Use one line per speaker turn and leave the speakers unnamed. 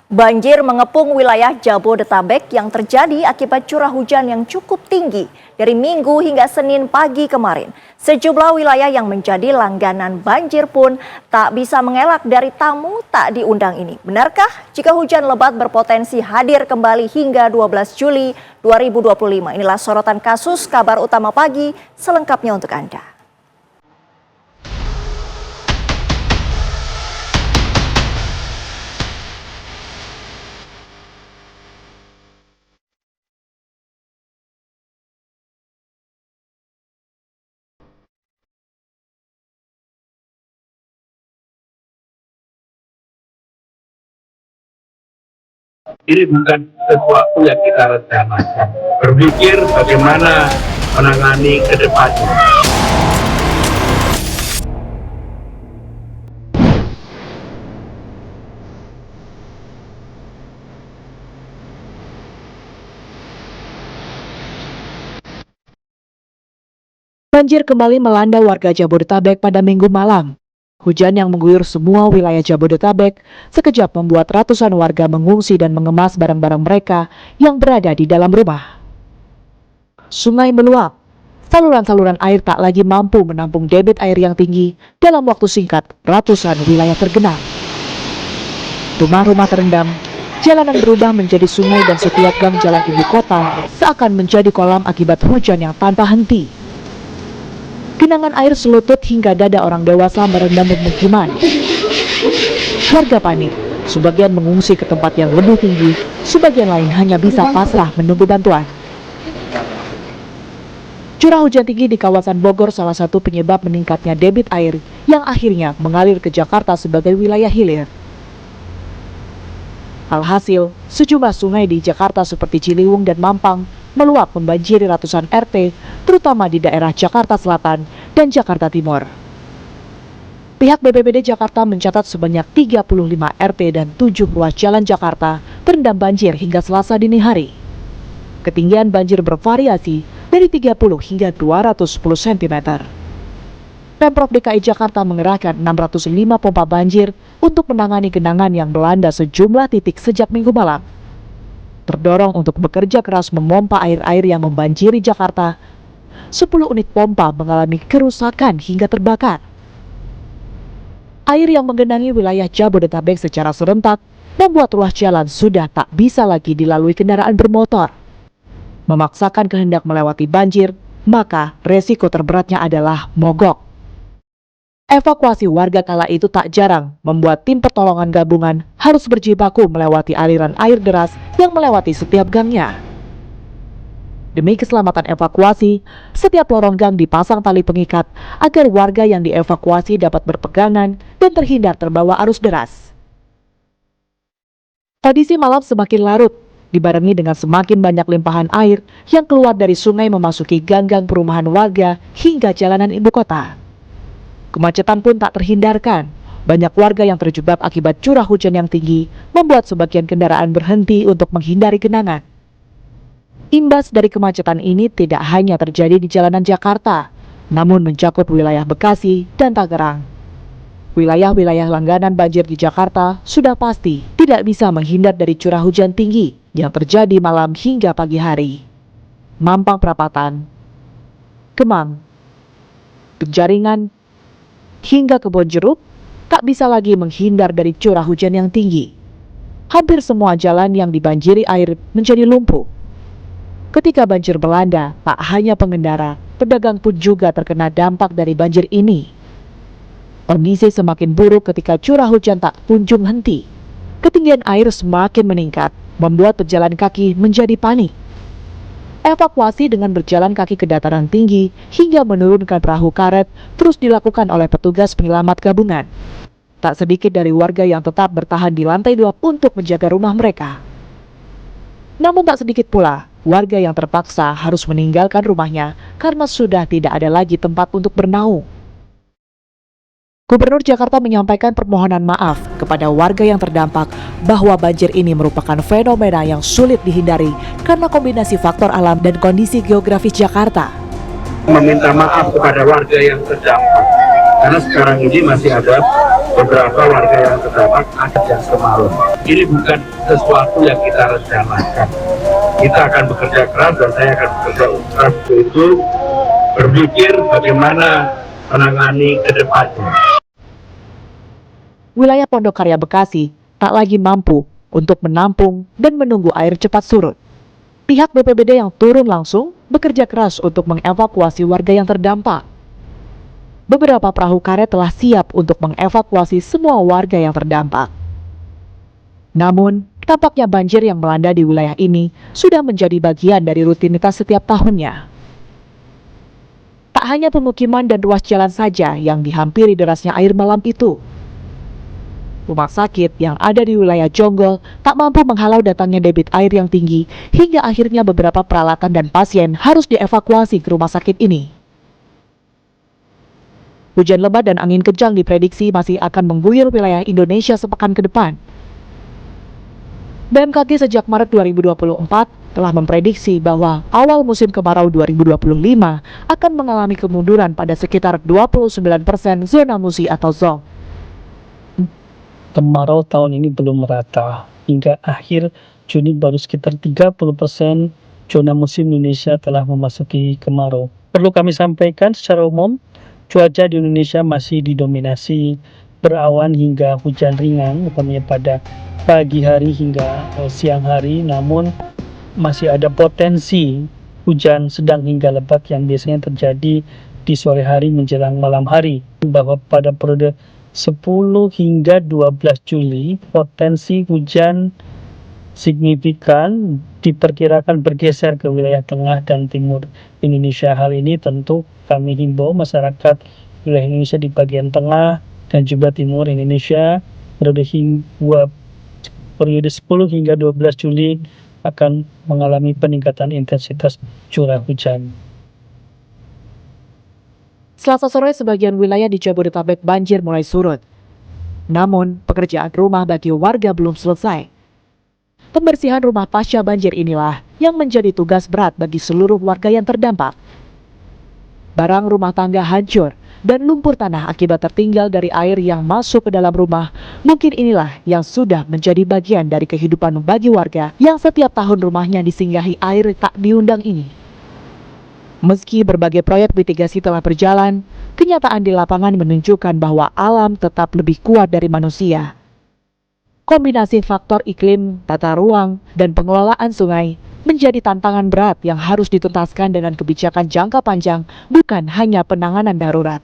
Banjir mengepung wilayah Jabodetabek yang terjadi akibat curah hujan yang cukup tinggi dari Minggu hingga Senin pagi kemarin. Sejumlah wilayah yang menjadi langganan banjir pun tak bisa mengelak dari tamu tak diundang ini. Benarkah jika hujan lebat berpotensi hadir kembali hingga 12 Juli 2025? Inilah sorotan kasus kabar utama pagi selengkapnya untuk Anda.
Ini bukan sesuatu yang kita rencanakan. Berpikir bagaimana menangani ke depannya.
Banjir kembali melanda warga Jabodetabek pada Minggu malam. Hujan yang mengguyur semua wilayah Jabodetabek sekejap membuat ratusan warga mengungsi dan mengemas barang-barang mereka yang berada di dalam rumah. Sungai meluap. Saluran-saluran air tak lagi mampu menampung debit air yang tinggi. Dalam waktu singkat, ratusan wilayah tergenang. Rumah-rumah terendam, jalanan berubah menjadi sungai dan setiap gang jalan ibu kota seakan menjadi kolam akibat hujan yang tanpa henti. Genangan air selutut hingga dada orang dewasa merendam pemukiman. Warga panik, sebagian mengungsi ke tempat yang lebih tinggi, sebagian lain hanya bisa pasrah menunggu bantuan. Curah hujan tinggi di kawasan Bogor salah satu penyebab meningkatnya debit air yang akhirnya mengalir ke Jakarta sebagai wilayah hilir. Alhasil, sejumlah sungai di Jakarta seperti Ciliwung dan Mampang meluap membanjiri ratusan RT, terutama di daerah Jakarta Selatan dan Jakarta Timur. Pihak BPBD Jakarta mencatat sebanyak 35 RT dan 7 ruas jalan Jakarta terendam banjir hingga Selasa dini hari. Ketinggian banjir bervariasi dari 30 hingga 210 cm. Pemprov DKI Jakarta mengerahkan 605 pompa banjir untuk menangani genangan yang melanda sejumlah titik sejak Minggu malam. Terdorong untuk bekerja keras memompa air-air yang membanjiri Jakarta, 10 unit pompa mengalami kerusakan hingga terbakar. Air yang menggenangi wilayah Jabodetabek secara serentak membuat ruas jalan sudah tak bisa lagi dilalui kendaraan bermotor. Memaksakan kehendak melewati banjir, maka resiko terberatnya adalah mogok. Evakuasi warga kala itu tak jarang membuat tim pertolongan gabungan harus berjibaku melewati aliran air deras yang melewati setiap gangnya. Demi keselamatan evakuasi, setiap lorong gang dipasang tali pengikat agar warga yang dievakuasi dapat berpegangan dan terhindar terbawa arus deras. Kondisi malam semakin larut, dibarengi dengan semakin banyak limpahan air yang keluar dari sungai memasuki gang-gang perumahan warga hingga jalanan ibu kota. Kemacetan pun tak terhindarkan. Banyak warga yang terjebak akibat curah hujan yang tinggi membuat sebagian kendaraan berhenti untuk menghindari genangan. Imbas dari kemacetan ini tidak hanya terjadi di jalanan Jakarta, namun mencakup wilayah Bekasi dan Tangerang. Wilayah-wilayah langganan banjir di Jakarta sudah pasti tidak bisa menghindar dari curah hujan tinggi yang terjadi malam hingga pagi hari. Mampang Perapatan, Kemang, Penjaringan, hingga Kebonjeruk tak bisa lagi menghindar dari curah hujan yang tinggi. Hampir semua jalan yang dibanjiri air menjadi lumpuh. Ketika banjir melanda, tak hanya pengendara, pedagang pun juga terkena dampak dari banjir ini. Kondisi semakin buruk ketika curah hujan tak kunjung henti. Ketinggian air semakin meningkat, membuat pejalan kaki menjadi panik. Evakuasi dengan berjalan kaki ke dataran tinggi hingga menurunkan perahu karet terus dilakukan oleh petugas penyelamat gabungan. Tak sedikit dari warga yang tetap bertahan di lantai 2 untuk menjaga rumah mereka. Namun tak sedikit pula warga yang terpaksa harus meninggalkan rumahnya karena sudah tidak ada lagi tempat untuk bernaung. Gubernur Jakarta menyampaikan permohonan maaf kepada warga yang terdampak bahwa banjir ini merupakan fenomena yang sulit dihindari karena kombinasi faktor alam dan kondisi geografis Jakarta.
Meminta maaf kepada warga yang terdampak karena sekarang ini masih ada beberapa warga yang terdampak ada yang semalam. Ini bukan sesuatu yang kita rencanakan. Kita akan bekerja keras dan saya akan bekerja keras itu berpikir bagaimana menangani ke depannya.
Wilayah Pondokarya Bekasi tak lagi mampu untuk menampung dan menunggu air cepat surut. Pihak BPBD yang turun langsung bekerja keras untuk mengevakuasi warga yang terdampak. Beberapa perahu karet telah siap untuk mengevakuasi semua warga yang terdampak. Namun, tampaknya banjir yang melanda di wilayah ini sudah menjadi bagian dari rutinitas setiap tahunnya. Tak hanya pemukiman dan ruas jalan saja yang dihampiri derasnya air malam itu. Rumah sakit yang ada di wilayah Jonggol tak mampu menghalau datangnya debit air yang tinggi hingga akhirnya beberapa peralatan dan pasien harus dievakuasi ke rumah sakit ini. Hujan lebat dan angin kencang diprediksi masih akan mengguyur wilayah Indonesia sepekan ke depan. BMKG sejak Maret 2024 telah memprediksi bahwa awal musim kemarau 2025 akan mengalami kemunduran pada sekitar 29% zona musi atau ZOM.
Kemarau tahun ini belum merata. Hingga akhir Juni baru sekitar 30% zona musim Indonesia telah memasuki kemarau. Perlu kami sampaikan secara umum, cuaca di Indonesia masih didominasi berawan hingga hujan ringan, utamanya pada pagi hari hingga siang hari, namun masih ada potensi hujan sedang hingga lebat yang biasanya terjadi di sore hari menjelang malam hari. Bahwa pada periode 10 hingga 12 Juli potensi hujan signifikan diperkirakan bergeser ke wilayah tengah dan timur Indonesia. Hal ini tentu kami himbau masyarakat wilayah Indonesia di bagian tengah dan juga timur Indonesia periode 10 hingga 12 Juli akan mengalami peningkatan intensitas curah hujan.
Selasa sore sebagian wilayah di Jabodetabek banjir mulai surut. Namun, pekerjaan rumah bagi warga belum selesai. Pembersihan rumah pasca banjir inilah yang menjadi tugas berat bagi seluruh warga yang terdampak. Barang rumah tangga hancur dan lumpur tanah akibat tertinggal dari air yang masuk ke dalam rumah. Mungkin inilah yang sudah menjadi bagian dari kehidupan bagi warga yang setiap tahun rumahnya disinggahi air tak diundang ini. Meski berbagai proyek mitigasi telah berjalan, kenyataan di lapangan menunjukkan bahwa alam tetap lebih kuat dari manusia. Kombinasi faktor iklim, tata ruang, dan pengelolaan sungai menjadi tantangan berat yang harus dituntaskan dengan kebijakan jangka panjang, bukan hanya penanganan darurat.